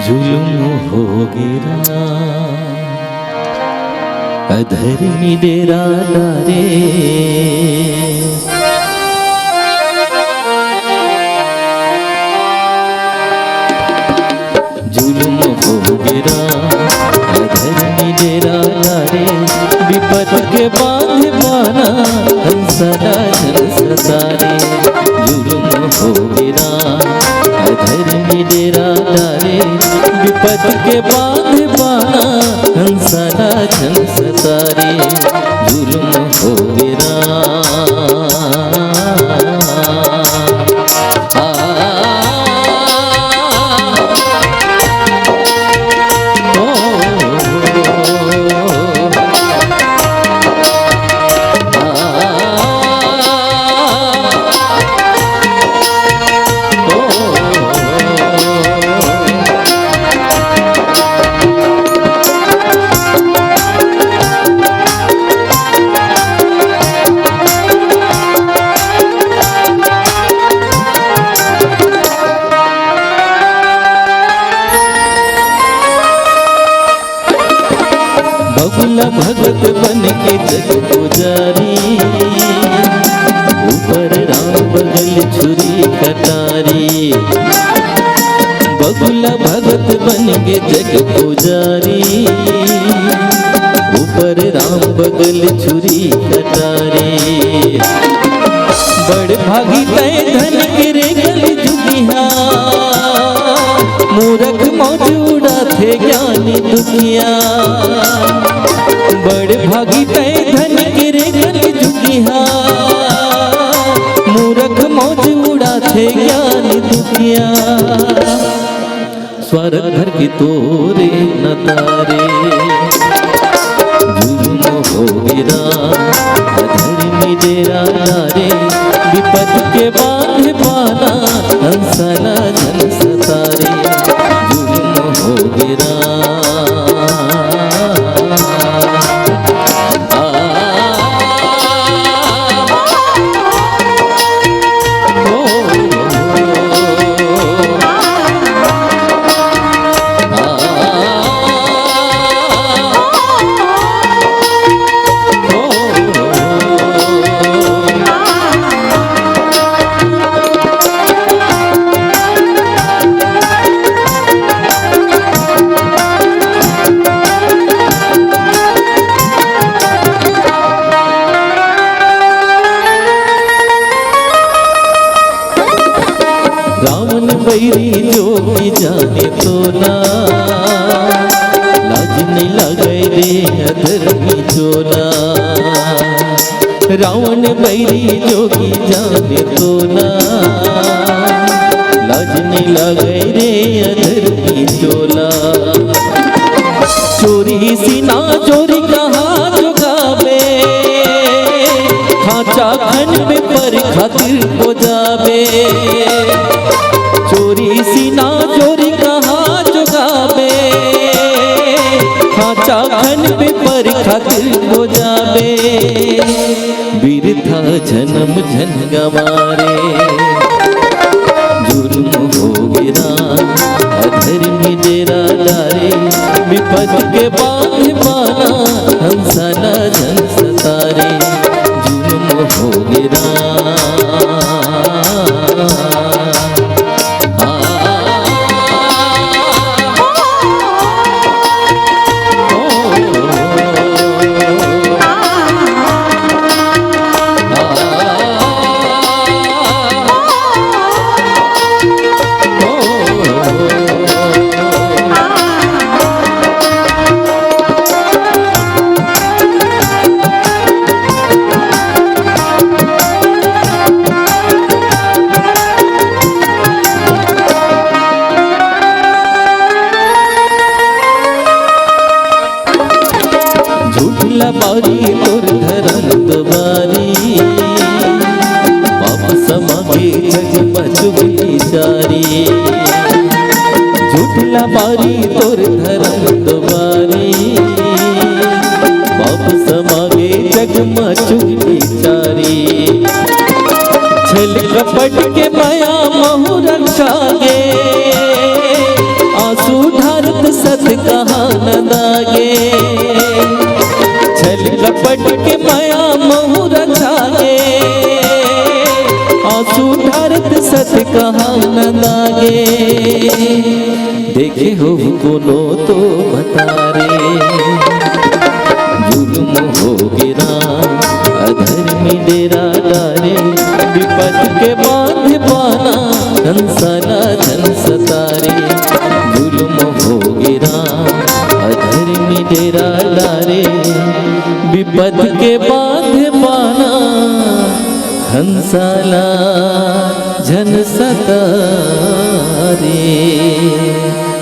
जुल्म हो गिरा अधर्मी डेरा डारे, जुल्म हो गिरा अधर्मी डेरा डारे, विपत के बांध पाना हंसना जन सतारे। जुल्म हो गिरा अधर्मी डेरा डारे, विपत के बांध पाना हंसना जन सतारे। जुल्म हो गिरा बगुला भगत बन के जग पुजारी, ऊपर राम बगल छुरी कटारी। बगुला भगत बन के जग पुजारी, ऊपर राम बगल छुरी कटारी। बड़ भागी तय धन गिरे गल झुकिया, मूरख मौज उड़ाते ज्ञानी दुखिया। बड़ भागी तय धन गिरे गल झुकिया, मूरख मौज उड़ाते ज्ञानी दुखिया। स्वर्ग घर की तोरे न तारे, जुल्म हो गिरा अधर्मी डेरा डारे, विपत के बांध पाना हंसना जन सतारे। जुल्म हो गिरा रावण बैरी जोगी जाने तो ना, लाज नहीं लगे रे अधर्मी चोला। रावण बैरी जोगी जाने तो ना, लाज नहीं लगे रे अधर्मी चोला। चोरी सीना चोरी कहाँ चुकावे, खाचा खन में पर खातिर को जावे। चोरी सीना चोरी कहाँ चुकावे, खाचा खन पे पर खातिर हो जावे। वीर था जन्म जन गवारे, जुल्म हो गिरा अधर्मी डेरा डारे, विपत के बांध पाना हंसना जन सतारे। जुल्म हो गिरा बारी तोर धरन दुबारी, पाप समागे जग मचुगली चारी। झूठला बारी तोर धरन दुबारी, पाप समागे जग मचुगली चारी। छल कपट के माया महु रक्षा गे, आंसू कहाँ न लागे, देखे हो कोनो तो बता रे। जुल्म हो गिरा अधर्मी डेरा डारे, विपद के बांध पाना हंसाला जन सतारे। जुल्म हो गिरा अधर्मी डेरा डारे, विपद के बांध पाना हंसाला जन सतारे।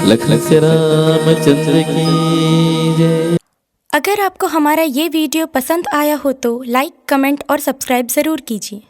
लखन से रामचंद्र की जय। अगर आपको हमारा ये वीडियो पसंद आया हो तो लाइक, कमेंट और सब्सक्राइब ज़रूर कीजिए।